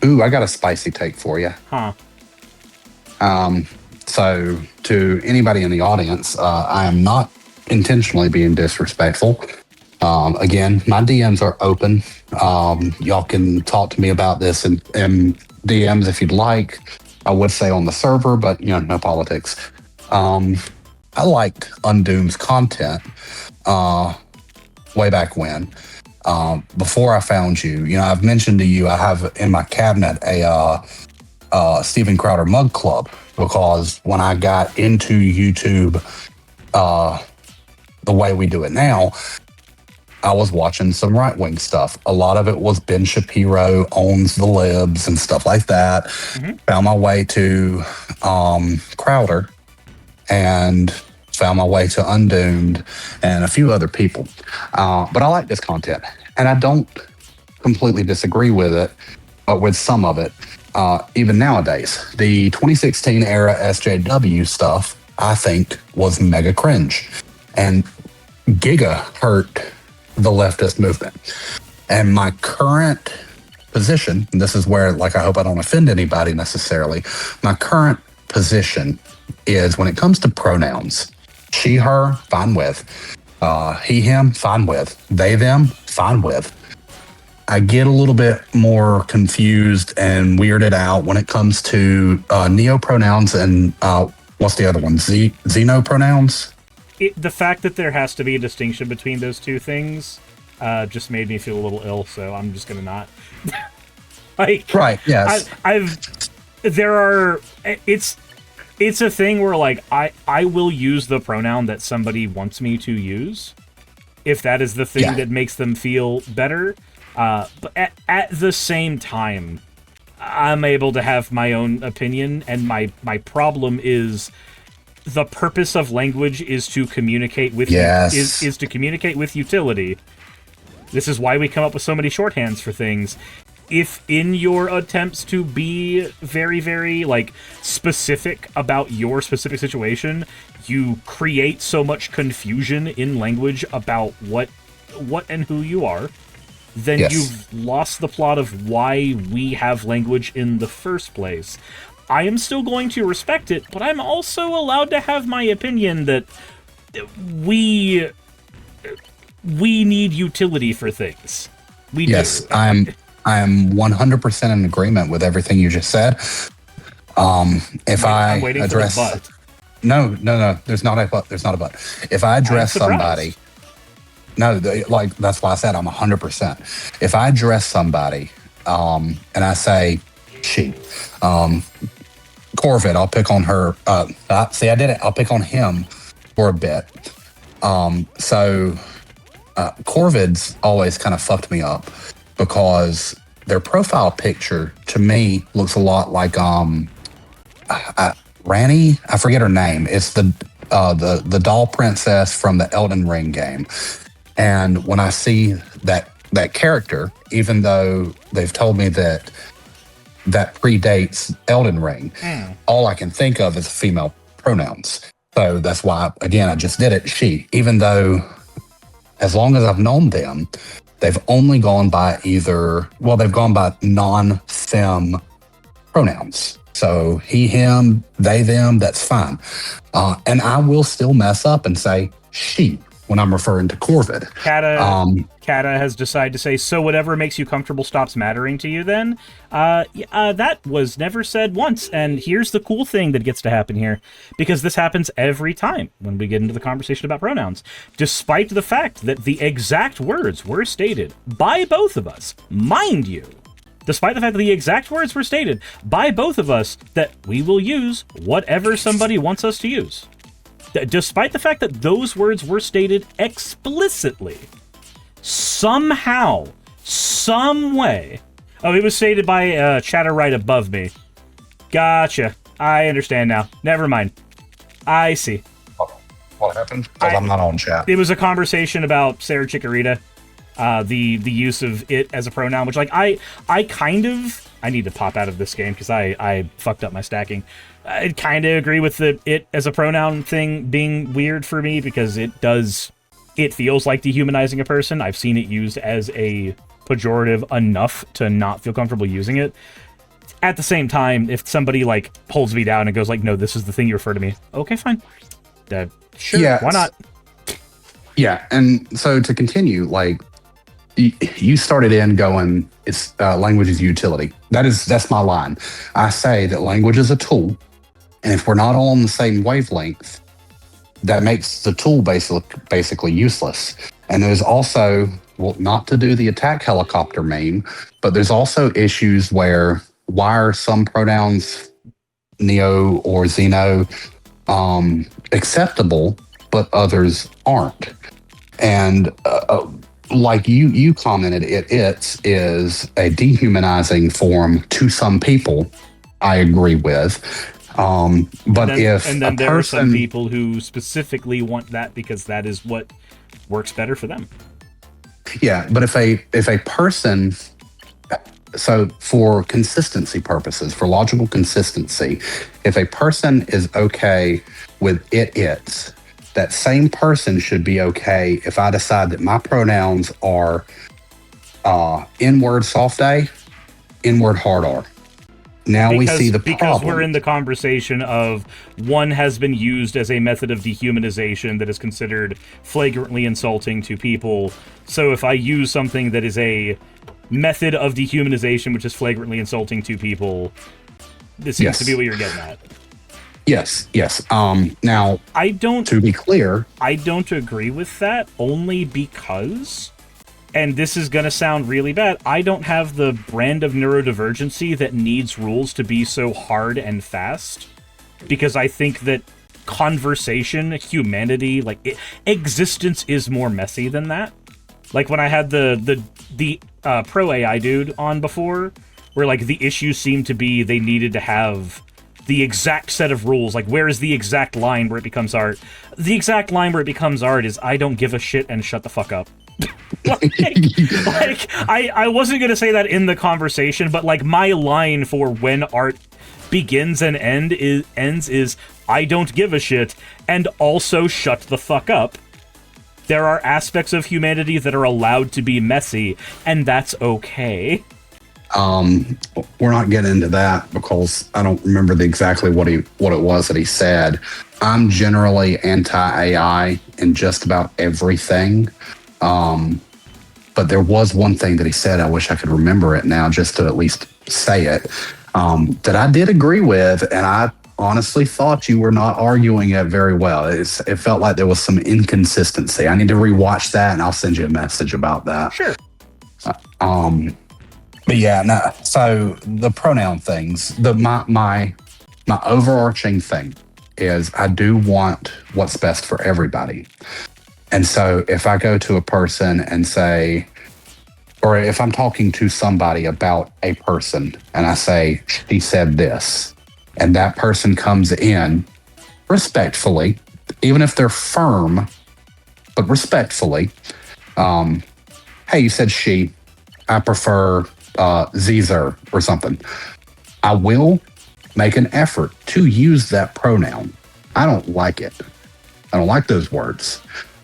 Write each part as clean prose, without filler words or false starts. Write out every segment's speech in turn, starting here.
Ooh, I got a spicy take for you. Huh. So to anybody in the audience, I am not intentionally being disrespectful. Again, my DMs are open. Y'all can talk to me about this in DMs if you'd like. I would say on the server, but no politics. I liked Undoom's content way back when. Before I found you, I've mentioned to you I have in my cabinet a Steven Crowder mug club, because when I got into YouTube the way we do it now, I was watching some right-wing stuff. A lot of it was Ben Shapiro owns the libs and stuff like that. Mm-hmm. Found my way to Crowder and found my way to Undoomed and a few other people. But I like this content, and I don't completely disagree with it, but with some of it. Even nowadays, the 2016 era SJW stuff, I think, was mega cringe. And giga hurt the leftist movement. And my current position, and this is where, I hope I don't offend anybody necessarily, my current position is when it comes to pronouns, she, her, fine with. He, him, fine with. They, them, fine with. I get a little bit more confused and weirded out when it comes to neo-pronouns and what's the other one? Xenopronouns? The fact that there has to be a distinction between those two things just made me feel a little ill, so I'm just gonna not. Right, yes. It's a thing where, I will use the pronoun that somebody wants me to use, if that is the thing that makes them feel better. But at the same time, I'm able to have my own opinion, and my problem is the purpose of language is to communicate with is to communicate with utility. This is why we come up with so many shorthands for things. If in your attempts to be very, very specific about your specific situation, you create so much confusion in language about what and who you are, then you've lost the plot of why we have language in the first place. I am still going to respect it, but I'm also allowed to have my opinion that we need utility for things. We do. I am 100% in agreement with everything you just said. I'm waiting address, for the but. No, there's not a but. There's not a but. If I address somebody, that's why I said I'm 100%. If I address somebody and I say she, Corvid, I'll pick on her. See, I did it. I'll pick on him for a bit. Corvid's always kind of fucked me up because their profile picture to me looks a lot like Rani. I forget her name. It's the doll princess from the Elden Ring game. And when I see that character, even though they've told me that predates Elden Ring, all I can think of is female pronouns. So that's why, again, I just did it, she. Even though, as long as I've known them, they've only gone by they've gone by non-fem pronouns. So he, him, they, them, that's fine. And I will still mess up and say she when I'm referring to Corvid. Kata has decided to say, so whatever makes you comfortable stops mattering to you then? That was never said once, and here's the cool thing that gets to happen here, because this happens every time when we get into the conversation about pronouns. Despite the fact that the exact words were stated by both of us, mind you, despite the fact that the exact words were stated by both of us that we will use whatever somebody wants us to use. Despite the fact that those words were stated explicitly, somehow, some way. Oh, it was stated by chatter right above me. Gotcha. I understand now. Never mind. I see. What happened? Because I'm not on chat. It was a conversation about Sarah Chikorita, the use of it as a pronoun, which I need to pop out of this game because I fucked up my stacking. I kind of agree with the it as a pronoun thing being weird for me because it feels like dehumanizing a person. I've seen it used as a pejorative enough to not feel comfortable using it. at the same time, if somebody like holds me down and goes like, no, this is the thing you refer to me. Okay, fine. Sure, Yeah, why not? Yeah, and so to continue, like you started in going, it's language is utility. That's my line. I say that language is a tool, and if we're not all on the same wavelength, that makes the tool basically useless. And there's also, well, not to do the attack helicopter meme, but there's also issues where why are some pronouns neo or xeno acceptable, but others aren't? And like you commented, it is a dehumanizing form to some people. I agree with. But then there are some people who specifically want that because that is what works better for them. Yeah, but if a person, so for consistency purposes, for logical consistency, if a person is okay with it's, that same person should be okay if I decide that my pronouns are N-word soft A, N-word hard R. Now we see the problem. Because we're in the conversation of one has been used as a method of dehumanization that is considered flagrantly insulting to people. So if I use something that is a method of dehumanization which is flagrantly insulting to people, this seems to be what you're getting at. Yes. Now, to be clear, I don't agree with that only because, and this is going to sound really bad, I don't have the brand of neurodivergency that needs rules to be so hard and fast, because I think that conversation, humanity, like existence is more messy than that. Like when I had the pro AI dude on before, where like the issue seemed to be they needed to have the exact set of rules, like where is the exact line where it becomes art? The exact line where it becomes art is I don't give a shit and shut the fuck up. I wasn't gonna say that in the conversation, but like my line for when art begins and ends is I don't give a shit and also shut the fuck up. There are aspects of humanity that are allowed to be messy, and that's okay. We're not getting into that because I don't remember exactly what it was that he said. I'm generally anti-AI in just about everything. But there was one thing that he said, I wish I could remember it now just to at least say it, that I did agree with, and I honestly thought you were not arguing it very well. It felt like there was some inconsistency. I need to rewatch that, and I'll send you a message about that. Sure. But yeah, no. So the pronoun things, my overarching thing is I do want what's best for everybody. And so if I go to a person and say, or if I'm talking to somebody about a person and I say, she said this, and that person comes in respectfully, even if they're firm, but respectfully, hey, you said she, I prefer Zer or something. I will make an effort to use that pronoun. I don't like it. I don't like those words.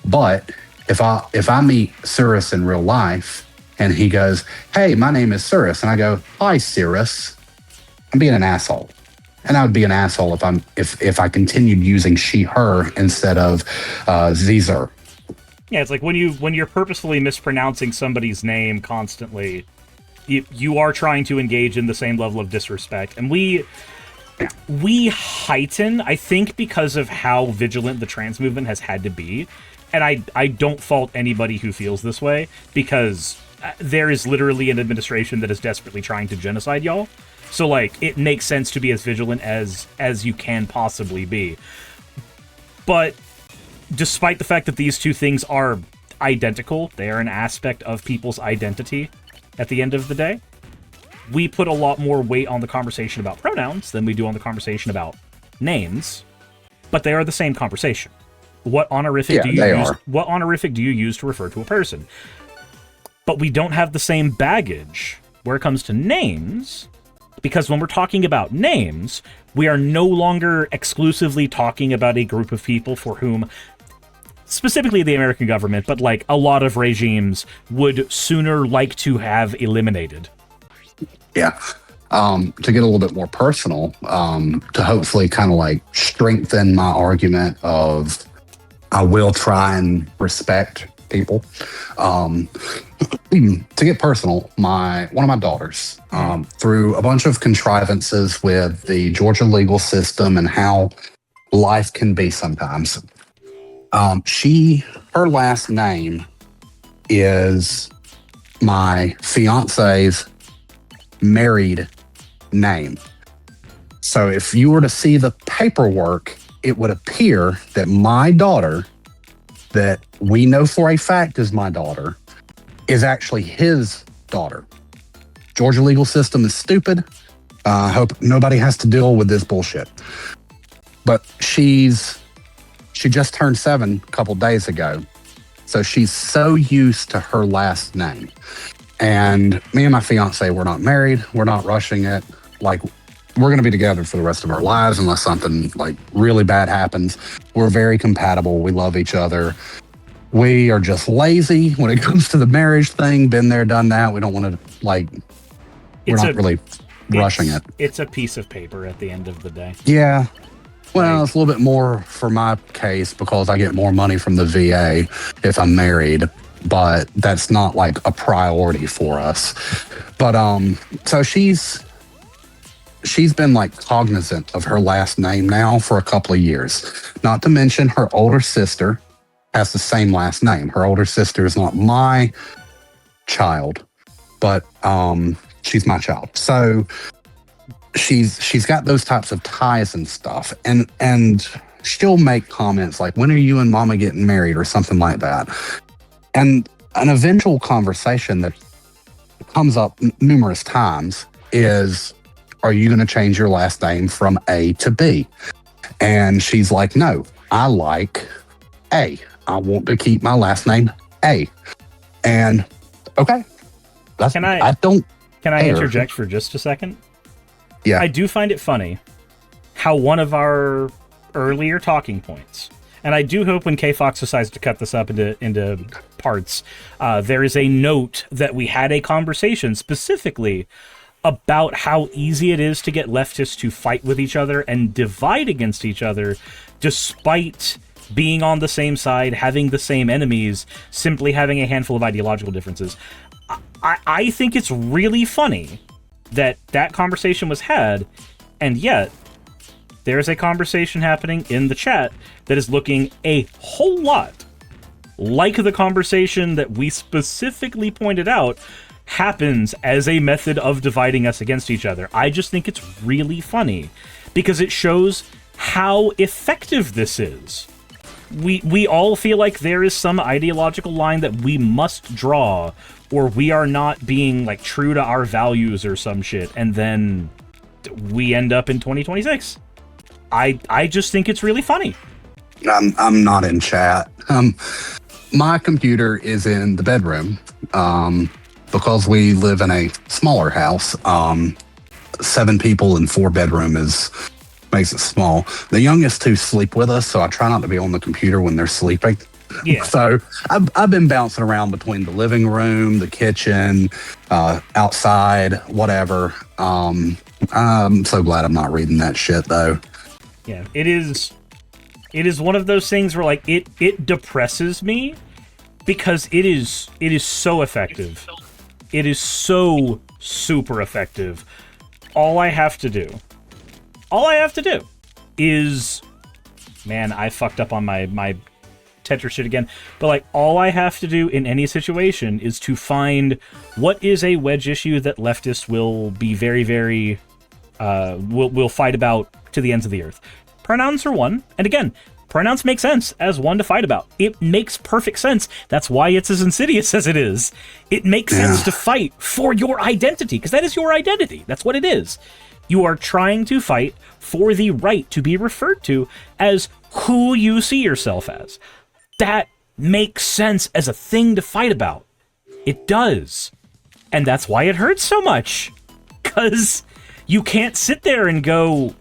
But if I meet Cirrus in real life and he goes, hey, my name is Cirrus, and I go, hi, Cirrus, I'm being an asshole. And I would be an asshole if I continued using she, her instead of Zer. Yeah, it's like when you're purposefully mispronouncing somebody's name constantly, you are trying to engage in the same level of disrespect. And we heighten, I think, because of how vigilant the trans movement has had to be. And I don't fault anybody who feels this way, because there is literally an administration that is desperately trying to genocide y'all. So, like, it makes sense to be as vigilant as you can possibly be. But despite the fact that these two things are identical, they are an aspect of people's identity at the end of the day, we put a lot more weight on the conversation about pronouns than we do on the conversation about names, but they are the same conversation. What honorific do you use? What honorific do you use to refer to a person? But we don't have the same baggage where it comes to names, because when we're talking about names, we are no longer exclusively talking about a group of people for whom, specifically the American government, but like a lot of regimes would sooner like to have eliminated. Yeah. to get a little bit more personal, to hopefully kind of like strengthen my argument of I will try and respect people. To get personal, one of my daughters, through a bunch of contrivances with the Georgia legal system and how life can be sometimes, her last name is my fiance's married name. So if you were to see the paperwork, it would appear that my daughter, that we know for a fact is my daughter, is actually his daughter. Georgia legal system is stupid. I hope nobody has to deal with this bullshit. But she just turned 7 a couple days ago. So she's so used to her last name. And me and my fiance, we're not married. We're not rushing it. Like, we're going to be together for the rest of our lives unless something like really bad happens. We're very compatible. We love each other. We are just lazy when it comes to the marriage thing. Been there, done that. We don't want to, like, we're not really rushing it. It's a piece of paper at the end of the day. Yeah. Well, it's a little bit more for my case because I get more money from the VA if I'm married, but that's not like a priority for us. But so she's been like cognizant of her last name now for a couple of years. Not to mention her older sister has the same last name. Her older sister is not my child, but she's my child. So she's got those types of ties and stuff, and she'll make comments like, when are you and mama getting married, or something like that. And an eventual conversation that comes up numerous times is, are you going to change your last name from A to B? And she's like, no, I like A. I want to keep my last name A. And okay, Can I interject for just a second? Yeah. I do find it funny how one of our earlier talking points, and I do hope when K-Fox decides to cut this up into parts, there is a note that we had a conversation specifically about how easy it is to get leftists to fight with each other and divide against each other, despite being on the same side, having the same enemies, simply having a handful of ideological differences. I think it's really funny that conversation was had, and yet there's a conversation happening in the chat that is looking a whole lot like the conversation that we specifically pointed out happens as a method of dividing us against each other. I just think it's really funny because it shows how effective this is. We all feel like there is some ideological line that we must draw, or we are not being like true to our values or some shit, and then we end up in 2026. I just think it's really funny. I'm not in chat. My computer is in the bedroom. Because we live in a smaller house, 7 people and 4 bedroom makes it small. The youngest 2 sleep with us, so I try not to be on the computer when they're sleeping. Yeah. So I've been bouncing around between the living room, the kitchen, outside, whatever. I'm so glad I'm not reading that shit though. Yeah, it is one of those things where like it depresses me because it is so effective. It is so super effective. All I have to do is, man, I fucked up on my Tetris shit again. But like, all I have to do in any situation is to find what is a wedge issue that leftists will be very, very, will fight about to the ends of the earth. Pronouns are one, and again, pronouns make sense as one to fight about. It makes perfect sense. That's why it's as insidious as it is. It makes sense to fight for your identity, because that is your identity. That's what it is. You are trying to fight for the right to be referred to as who you see yourself as. That makes sense as a thing to fight about. It does. And that's why it hurts so much. Because you can't sit there and go,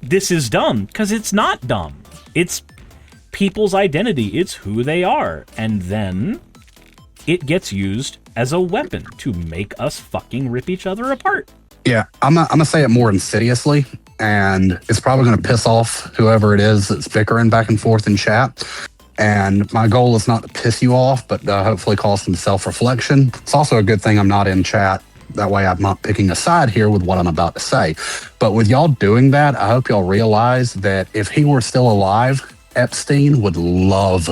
this is dumb, because it's not dumb. It's people's identity. It's who they are. And then it gets used as a weapon to make us fucking rip each other apart. Yeah, I'm gonna say it more insidiously, and it's probably gonna piss off whoever it is that's bickering back and forth in chat. And my goal is not to piss you off, but hopefully cause some self-reflection. It's also a good thing I'm not in chat. That way I'm not picking a side here with what I'm about to say. But with y'all doing that, I hope y'all realize that if he were still alive, Epstein would love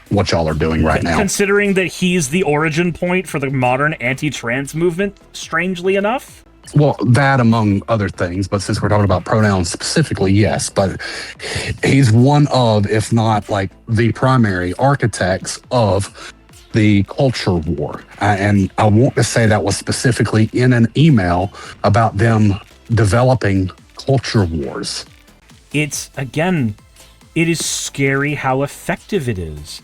what y'all are doing right now. Considering that he's the origin point for the modern anti-trans movement, strangely enough. Well, that among other things, but since we're talking about pronouns specifically, yes. But he's one of, if not like the primary architects of the culture war. And I want to say that was specifically in an email about them developing culture wars. It's, again, it is scary how effective it is.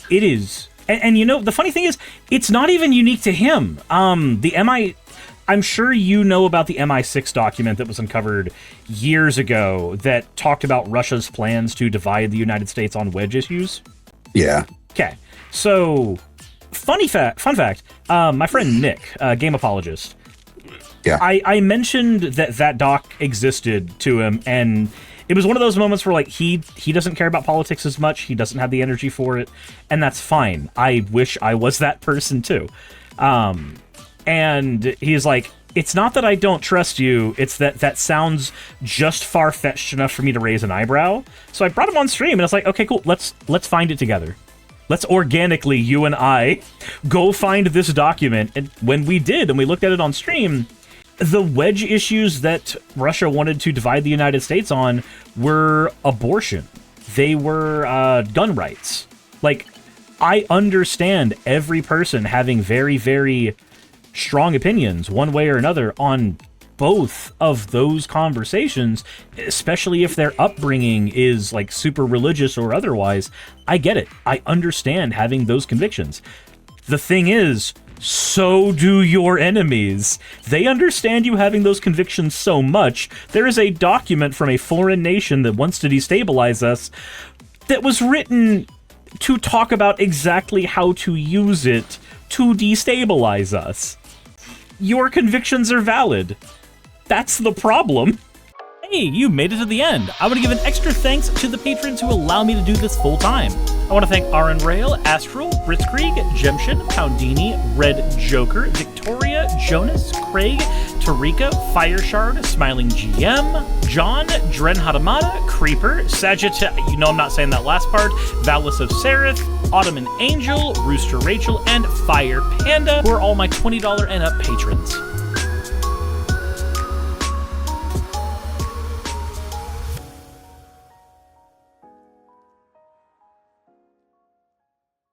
It is. And you know, the funny thing is, it's not even unique to him. I'm sure you know about the MI6 document that was uncovered years ago that talked about Russia's plans to divide the United States on wedge issues. Yeah. Okay. So, fun fact, my friend Nick, game apologist, yeah, I mentioned that doc existed to him, and it was one of those moments where, like, he doesn't care about politics as much, he doesn't have the energy for it, and that's fine. I wish I was that person, too. And he's like, it's not that I don't trust you, it's that sounds just far-fetched enough for me to raise an eyebrow. So I brought him on stream, and it's like, okay, cool, let's find it together. Let's organically, you and I, go find this document. And when we did, and we looked at it on stream, the wedge issues that Russia wanted to divide the United States on were abortion. They were gun rights. Like, I understand every person having very, very strong opinions, one way or another, on both of those conversations, especially if their upbringing is like super religious or otherwise. I get it. I understand having those convictions. The thing is, so do your enemies. They understand you having those convictions so much. There is a document from a foreign nation that wants to destabilize us that was written to talk about exactly how to use it to destabilize us. Your convictions are valid. That's the problem. Hey, you made it to the end. I want to give an extra thanks to the patrons who allow me to do this full time. I want to thank Aaron Rail, Astral, Britzkrieg, Jemshin, Poundini, Red Joker, Victoria, Jonas, Craig, Tarika, Fireshard, Smiling GM, John, Dren Hadamada, Creeper, Sagittarius, you know I'm not saying that last part, Valis of Sereth, Ottoman Angel, Rooster Rachel, and Fire Panda, who are all my $20 and up patrons.